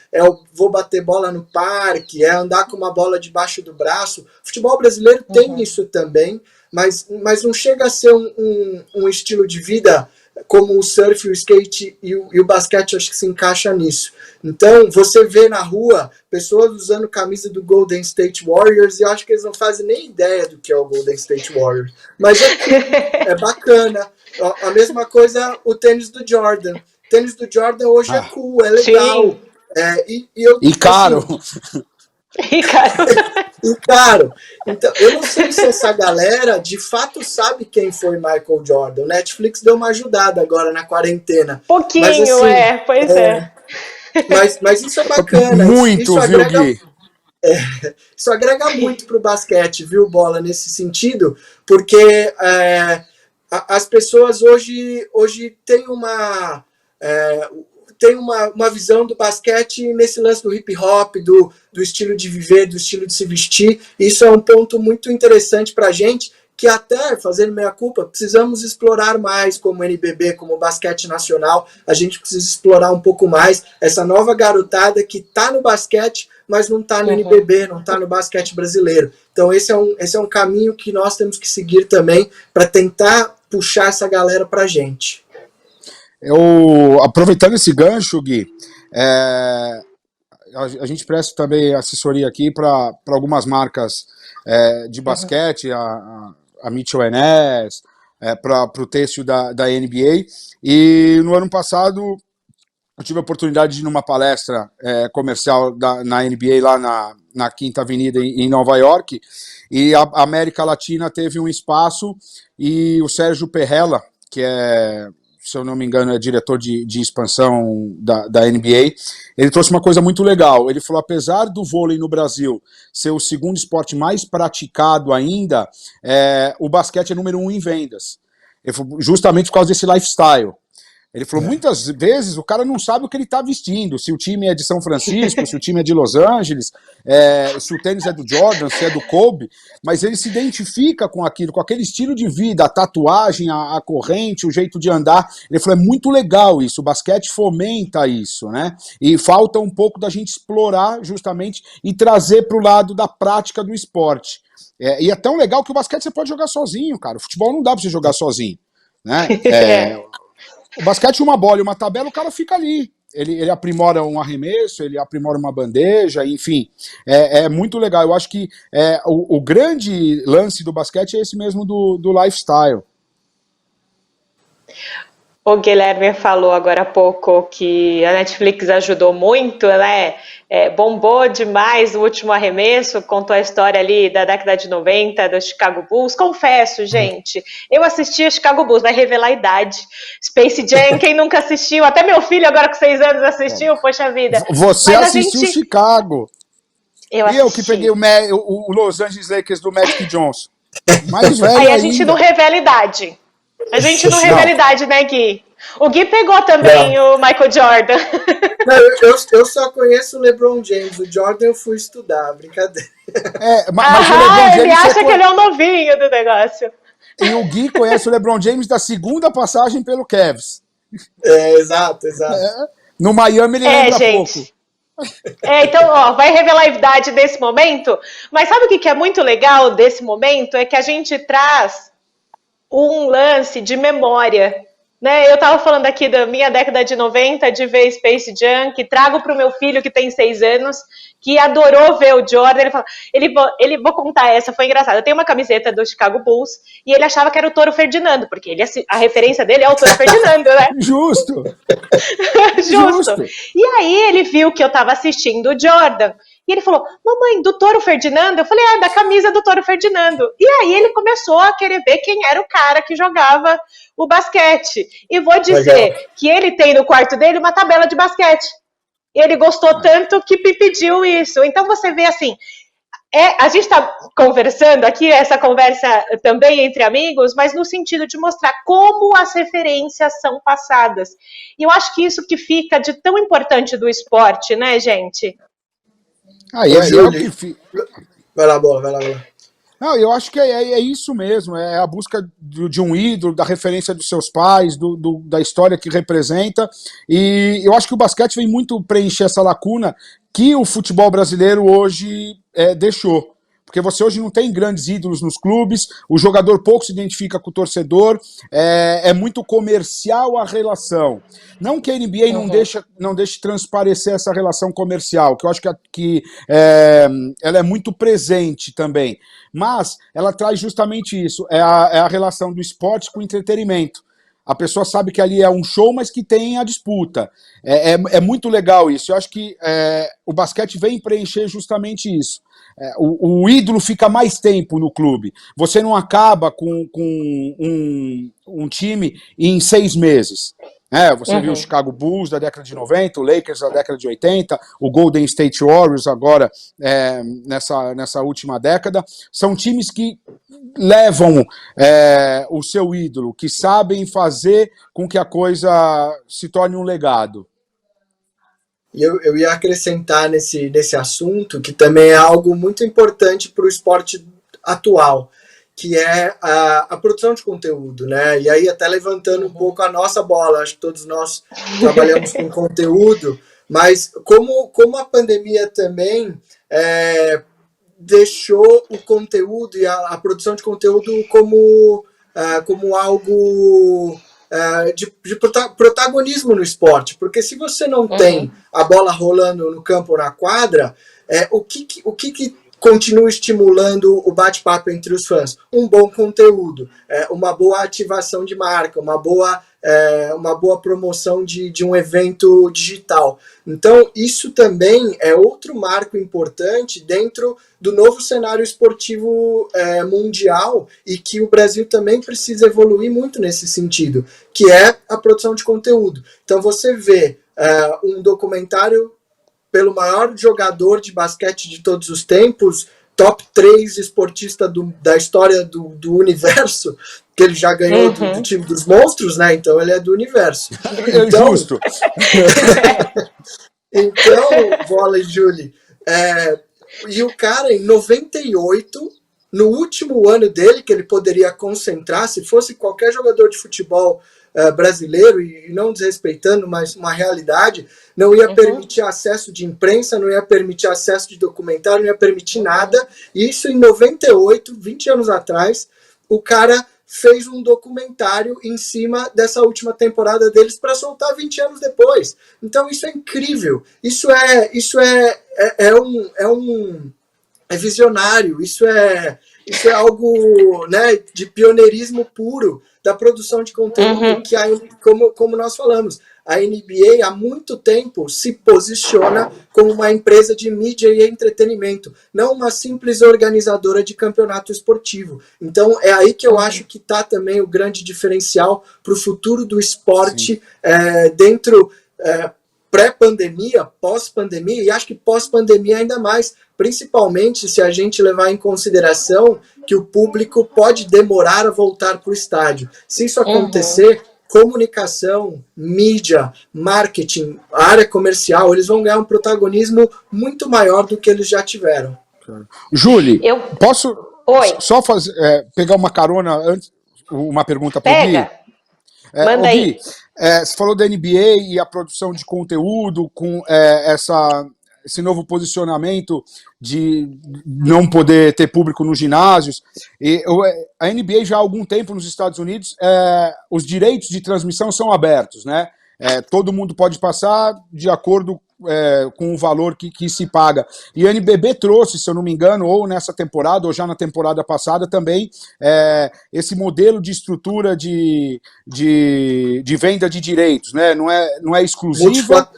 vou bater bola no parque, é andar com uma bola debaixo do braço. O futebol brasileiro tem isso também, mas não chega a ser um estilo de vida como o surf, o skate e o basquete, acho que se encaixa nisso. Então, você vê na rua pessoas usando camisa do Golden State Warriors e eu acho que eles não fazem nem ideia do que é o Golden State Warriors. Mas é bacana. A mesma coisa o tênis do Jordan. O tênis do Jordan hoje é cool, é legal. E caro. Assim, e caro. Então, eu não sei se essa galera de fato sabe quem foi Michael Jordan. O Netflix deu uma ajudada agora na quarentena. Pouquinho, mas, assim, pois é. Mas isso é bacana. Muito, isso viu, Gui? Isso agrega muito pro basquete, viu, Bola, nesse sentido, porque as pessoas hoje têm uma visão do basquete nesse lance do hip hop, do estilo de viver, do estilo de se vestir. Isso é um ponto muito interessante para a gente, que até, fazendo meia culpa, precisamos explorar mais como NBB, como basquete nacional. A gente precisa explorar um pouco mais essa nova garotada que está no basquete, mas não está no NBB, não está no basquete brasileiro. Então esse é um caminho que nós temos que seguir também para tentar puxar essa galera para a gente. Aproveitando esse gancho, Gui, a gente presta também assessoria aqui para algumas marcas de basquete, a Mitchell & Ness, para o têxtil da NBA, e no ano passado eu tive a oportunidade de ir numa palestra comercial na NBA lá na Quinta Avenida em Nova York, e a América Latina teve um espaço, e o Sérgio Perrella, que se eu não me engano, é diretor de expansão da NBA, ele trouxe uma coisa muito legal. Ele falou, apesar do vôlei no Brasil ser o segundo esporte mais praticado ainda, o basquete é número 1 em vendas. Ele falou, justamente por causa desse lifestyle. Ele falou, muitas vezes o cara não sabe o que ele está vestindo, se o time é de São Francisco, se o time é de Los Angeles, se o tênis é do Jordan, se é do Kobe, mas ele se identifica com aquilo, com aquele estilo de vida, a tatuagem, a corrente, o jeito de andar. Ele falou, é muito legal isso, o basquete fomenta isso, né? E falta um pouco da gente explorar justamente e trazer para o lado da prática do esporte. E é tão legal que o basquete você pode jogar sozinho, cara. O futebol não dá para você jogar sozinho, né? O basquete, uma bola e uma tabela, o cara fica ali. Ele aprimora um arremesso, ele aprimora uma bandeja, enfim. É muito legal. Eu acho que o grande lance do basquete é esse mesmo do lifestyle. O Guilherme falou agora há pouco que a Netflix ajudou muito, né? Bombou demais o último arremesso, contou a história ali da década de 90, do Chicago Bulls. Confesso, gente, eu assisti a Chicago Bulls, vai revelar a idade. Space Jam, quem nunca assistiu, até meu filho agora com 6 anos assistiu, poxa vida. Você assistiu Chicago. Eu que peguei o Los Angeles Lakers do Magic Johnson. Mais velho aí a gente não revela idade. A gente não revela idade, né, Gui? O Gui pegou também Não. o Michael Jordan. Não, eu só conheço o LeBron James. O Jordan eu fui estudar, brincadeira. Mas o LeBron Ele James acha que ele é o novinho do negócio. e o Gui conhece o LeBron James da segunda passagem pelo Cavs. Exato. No Miami ele lembra gente. pouco. Então, ó, vai revelar a idade desse momento, mas sabe o que é muito legal desse momento? É que a gente traz um lance de memória, né? Eu tava falando aqui da minha década de 90, de ver Space Jam, que trago pro meu filho que tem 6 anos, que adorou ver o Jordan. Vou contar essa, foi engraçado. Eu tenho uma camiseta do Chicago Bulls e ele achava que era o Toro Ferdinando, porque a referência dele é o Toro Ferdinando, né? Justo. Justo. E aí ele viu que eu tava assistindo o Jordan. E ele falou, mamãe, do Toro Ferdinando? Eu falei, da camisa do Toro Ferdinando. E aí ele começou a querer ver quem era o cara que jogava o basquete. E vou dizer que ele tem no quarto dele uma tabela de basquete. Ele gostou tanto que pediu isso. Então você vê assim, a gente está conversando aqui, essa conversa também entre amigos, mas no sentido de mostrar como as referências são passadas. E eu acho que isso que fica de tão importante do esporte, né, gente? É o que vai lá, bola. Não, eu acho que é isso mesmo, é a busca de um ídolo, da referência dos seus pais, da história que representa, e eu acho que o basquete vem muito preencher essa lacuna que o futebol brasileiro hoje deixou. Porque você hoje não tem grandes ídolos nos clubes, o jogador pouco se identifica com o torcedor, é muito comercial a relação. Não que a NBA não deixe transparecer essa relação comercial, que eu acho que ela é muito presente também, mas ela traz justamente isso, é a relação do esporte com o entretenimento. A pessoa sabe que ali é um show, mas que tem a disputa. É muito legal isso. Eu acho que o basquete vem preencher justamente isso. O ídolo fica mais tempo no clube. Você não acaba com um time em 6 meses. Você viu o Chicago Bulls da década de 90, o Lakers da década de 80, o Golden State Warriors agora nessa última década. São times que levam o seu ídolo, que sabem fazer com que a coisa se torne um legado. Eu ia acrescentar nesse assunto, que também é algo muito importante para o esporte atual, que é a produção de conteúdo, né? E aí até levantando um pouco a nossa bola, acho que todos nós trabalhamos com conteúdo, mas como a pandemia também deixou o conteúdo e a produção de conteúdo como algo de protagonismo no esporte, porque se você não tem a bola rolando no campo ou na quadra, o que continua estimulando o bate-papo entre os fãs? Um bom conteúdo, uma boa ativação de marca, uma boa promoção de um evento digital. Então, isso também é outro marco importante dentro do novo cenário esportivo mundial, e que o Brasil também precisa evoluir muito nesse sentido, que é a produção de conteúdo. Então, você vê um documentário pelo maior jogador de basquete de todos os tempos, top 3 esportista da história do universo, que ele já ganhou do time dos monstros, né? Então ele é do universo. Então, justo. Então, Bola e Julie, e o cara em 98, no último ano dele, que ele poderia concentrar, se fosse qualquer jogador de futebol brasileiro, e não desrespeitando, mas uma realidade, não ia permitir acesso de imprensa, não ia permitir acesso de documentário, não ia permitir nada. E isso em 98, 20 anos atrás, o cara fez um documentário em cima dessa última temporada deles para soltar 20 anos depois. Então isso é incrível, isso é visionário, isso é algo, né, de pioneirismo puro da produção de conteúdo, que como nós falamos, a NBA há muito tempo se posiciona como uma empresa de mídia e entretenimento, não uma simples organizadora de campeonato esportivo. Então é aí que eu acho que está também o grande diferencial para o futuro do esporte dentro pré-pandemia, pós-pandemia, e acho que pós-pandemia ainda mais, principalmente se a gente levar em consideração que o público pode demorar a voltar para o estádio. Se isso acontecer, comunicação, mídia, marketing, área comercial, eles vão ganhar um protagonismo muito maior do que eles já tiveram. Júlia, posso só pegar uma carona antes, uma pergunta para o Gui? Manda aí. Você falou da NBA e a produção de conteúdo com esse novo posicionamento de não poder ter público nos ginásios. A NBA já há algum tempo nos Estados Unidos, os direitos de transmissão são abertos, né? Todo mundo pode passar de acordo com o valor que se paga. E a NBB trouxe, se eu não me engano, ou nessa temporada, ou já na temporada passada também, esse modelo de estrutura de venda de direitos, né? Não é exclusiva,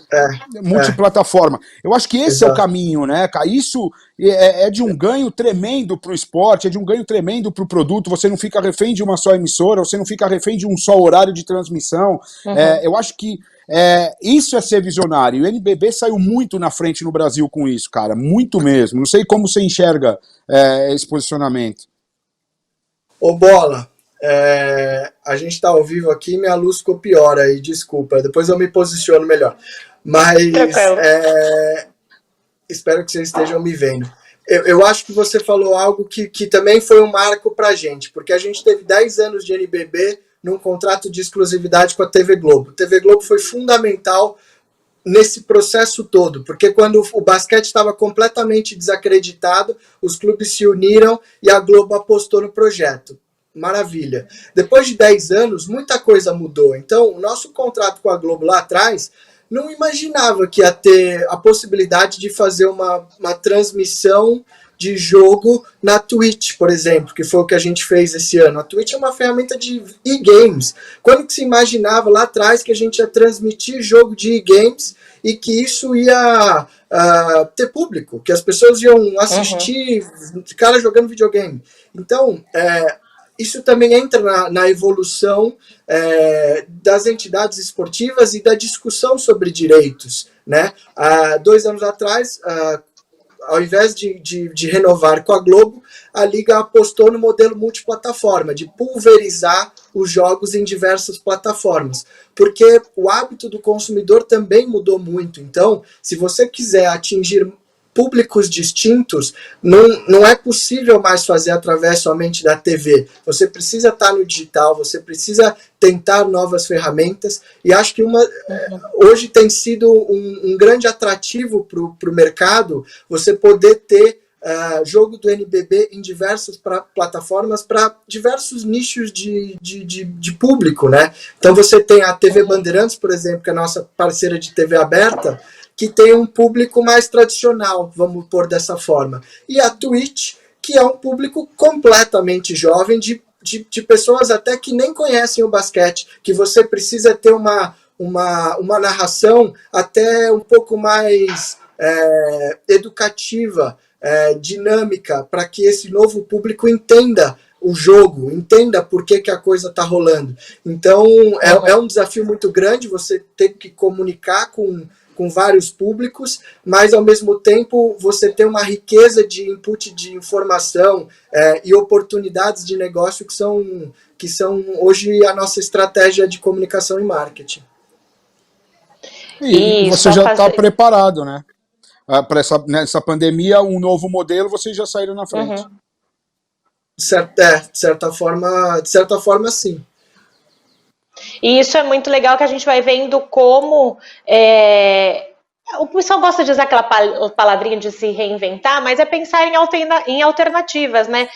multiplataforma. Eu acho que esse é o caminho, né? Isso é de um ganho tremendo para o esporte, é de um ganho tremendo para o produto. Você não fica refém de uma só emissora, você não fica refém de um só horário de transmissão. Eu acho que isso é ser visionário. O NBB saiu muito na frente no Brasil com isso, cara, muito mesmo. Não sei como você enxerga esse posicionamento. Ô Bola, a gente tá ao vivo aqui, minha luz ficou pior aí, desculpa, depois eu me posiciono melhor. Mas espero que vocês estejam me vendo. Eu acho que você falou algo que também foi um marco pra gente, porque a gente teve 10 anos de NBB num contrato de exclusividade com a TV Globo. A TV Globo foi fundamental nesse processo todo, porque quando o basquete estava completamente desacreditado, os clubes se uniram e a Globo apostou no projeto. Maravilha. Depois de 10 anos, muita coisa mudou. Então, o nosso contrato com a Globo lá atrás não imaginava que ia ter a possibilidade de fazer uma transmissão de jogo na Twitch, por exemplo, que foi o que a gente fez esse ano. A Twitch é uma ferramenta de e-games. Quando que se imaginava lá atrás que a gente ia transmitir jogo de e-games e que isso ia ter público, que as pessoas iam assistir cara jogando videogame? Então, isso também entra na evolução das entidades esportivas e da discussão sobre direitos, né? 2 anos atrás, ao invés de renovar com a Globo, a Liga apostou no modelo multiplataforma, de pulverizar os jogos em diversas plataformas, porque o hábito do consumidor também mudou muito. Então, se você quiser atingir públicos distintos, não é possível mais fazer através somente da TV. Você precisa estar no digital, você precisa tentar novas ferramentas, e acho que hoje tem sido um grande atrativo para o mercado você poder ter jogo do NBB em diversas plataformas para diversos nichos de público, né? Então você tem a TV Bandeirantes, por exemplo, que é a nossa parceira de TV aberta, que tem um público mais tradicional, vamos pôr dessa forma. E a Twitch, que é um público completamente jovem, de pessoas até que nem conhecem o basquete, que você precisa ter uma narração até um pouco mais educativa, dinâmica, para que esse novo público entenda o jogo, entenda por que a coisa está rolando. Então, é um desafio muito grande você ter que comunicar com vários públicos, mas ao mesmo tempo você tem uma riqueza de input de informação e oportunidades de negócio que são hoje a nossa estratégia de comunicação e marketing. E você já está preparado, né? Para nessa pandemia, um novo modelo, vocês já saíram na frente. De certa forma, sim. E isso é muito legal, que a gente vai vendo como o pessoal gosta de usar aquela palavrinha de se reinventar, mas é pensar em alternativas, né?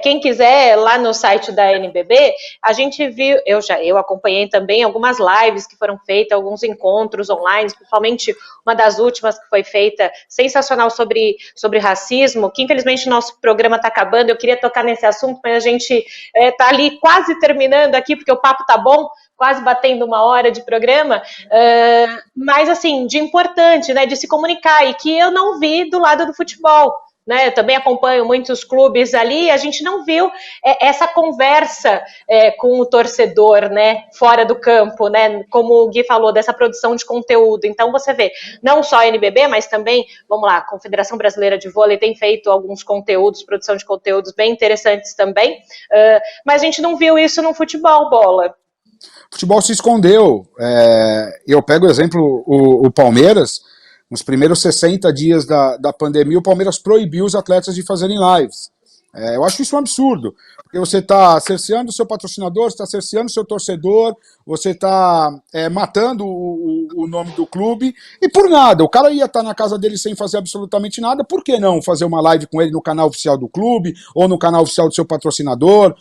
Quem quiser, lá no site da NBB, a gente viu, eu acompanhei também algumas lives que foram feitas, alguns encontros online, principalmente uma das últimas que foi feita, sensacional, sobre racismo, que infelizmente o nosso programa está acabando. Eu queria tocar nesse assunto, mas a gente está ali quase terminando aqui, porque o papo tá bom, quase batendo 1 hora de programa, mas assim, de importante, né, de se comunicar, e que eu não vi do lado do futebol, né? Eu também acompanho muitos clubes ali, a gente não viu essa conversa com o torcedor, né, fora do campo, né, como o Gui falou, dessa produção de conteúdo. Então você vê, não só a NBB, mas também, vamos lá, a Confederação Brasileira de Vôlei tem feito alguns conteúdos, produção de conteúdos bem interessantes também, mas a gente não viu isso no futebol, Bola. O futebol se escondeu. Eu pego o exemplo, o Palmeiras, nos primeiros 60 dias da pandemia, o Palmeiras proibiu os atletas de fazerem lives. Eu acho isso um absurdo, porque você está cerceando o seu patrocinador, você está cerceando o seu torcedor, você está matando o nome do clube, e por nada. O cara ia estar na casa dele sem fazer absolutamente nada, por que não fazer uma live com ele no canal oficial do clube, ou no canal oficial do seu patrocinador,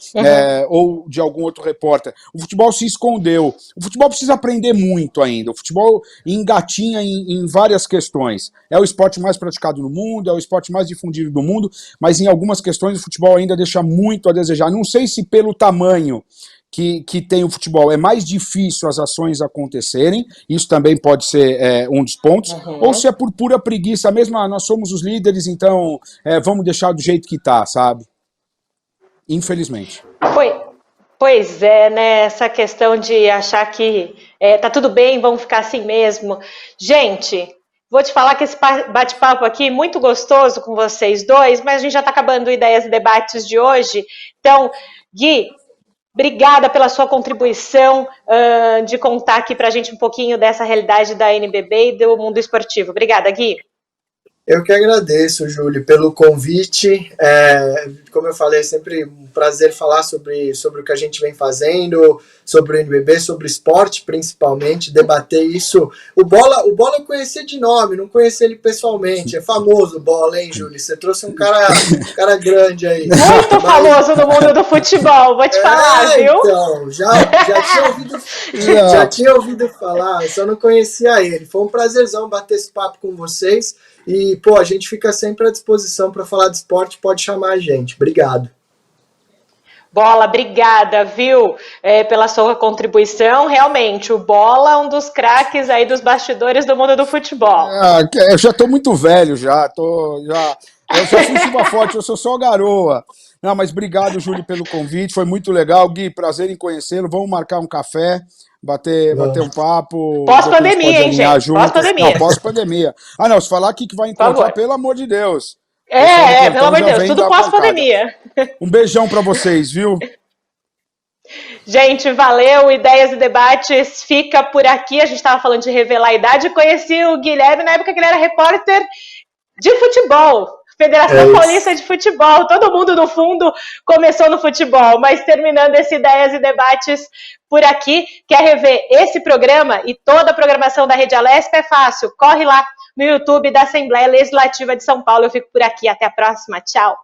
ou de algum outro repórter? O futebol se escondeu. O futebol precisa aprender muito ainda. O futebol engatinha em várias questões. É o esporte mais praticado no mundo, é o esporte mais difundido do mundo, mas em algumas questões o futebol ainda deixa muito a desejar. Não sei se pelo tamanho que tem o futebol é mais difícil as ações acontecerem, isso também pode ser um dos pontos, ou se é por pura preguiça mesmo, nós somos os líderes, então vamos deixar do jeito que tá, sabe? Infelizmente. Pois é, né? Essa questão de achar que tá tudo bem, vamos ficar assim mesmo. Gente, vou te falar que esse bate-papo aqui muito gostoso com vocês dois, mas a gente já está acabando Ideias e Debates de hoje. Então, Gui, obrigada pela sua contribuição de contar aqui para a gente um pouquinho dessa realidade da NBB e do mundo esportivo. Obrigada, Gui. Eu que agradeço, Júlio, pelo convite. Como eu falei, é sempre um prazer falar sobre o que a gente vem fazendo, sobre o NBB, sobre esporte, principalmente, debater isso. O Bola eu conheci de nome, não conheci ele pessoalmente. É famoso o Bola, hein, Júlio? Você trouxe um cara grande aí. Muito famoso no mundo do futebol, vou te falar, viu? Então, já tinha ouvido falar, só não conhecia ele. Foi um prazerzão bater esse papo com vocês. E, a gente fica sempre à disposição para falar de esporte, pode chamar a gente. Obrigado. Bola, obrigada, viu, pela sua contribuição. Realmente, o Bola é um dos craques aí dos bastidores do mundo do futebol. Eu já tô muito velho, eu já fui chuva forte, eu sou só garoa. Não, mas obrigado, Júlio, pelo convite, foi muito legal. Gui, prazer em conhecê-lo, vamos marcar um café. Bater um papo. Pós-pandemia, hein, gente? Pós-pandemia. Não, pós-pandemia. Não, se falar aqui que vai encontrar, pelo amor de Deus. Pelo amor de Deus, tudo pós-pandemia. Um beijão pra vocês, viu? Gente, valeu. Ideias e Debates fica por aqui. A gente estava falando de revelar a idade. Conheci o Guilherme na época que ele era repórter de futebol. Federação Paulista de Futebol, todo mundo no fundo começou no futebol, mas terminando esse Ideias e Debates por aqui, quer rever esse programa e toda a programação da Rede Alesp? É fácil, corre lá no YouTube da Assembleia Legislativa de São Paulo. Eu fico por aqui, até a próxima, tchau!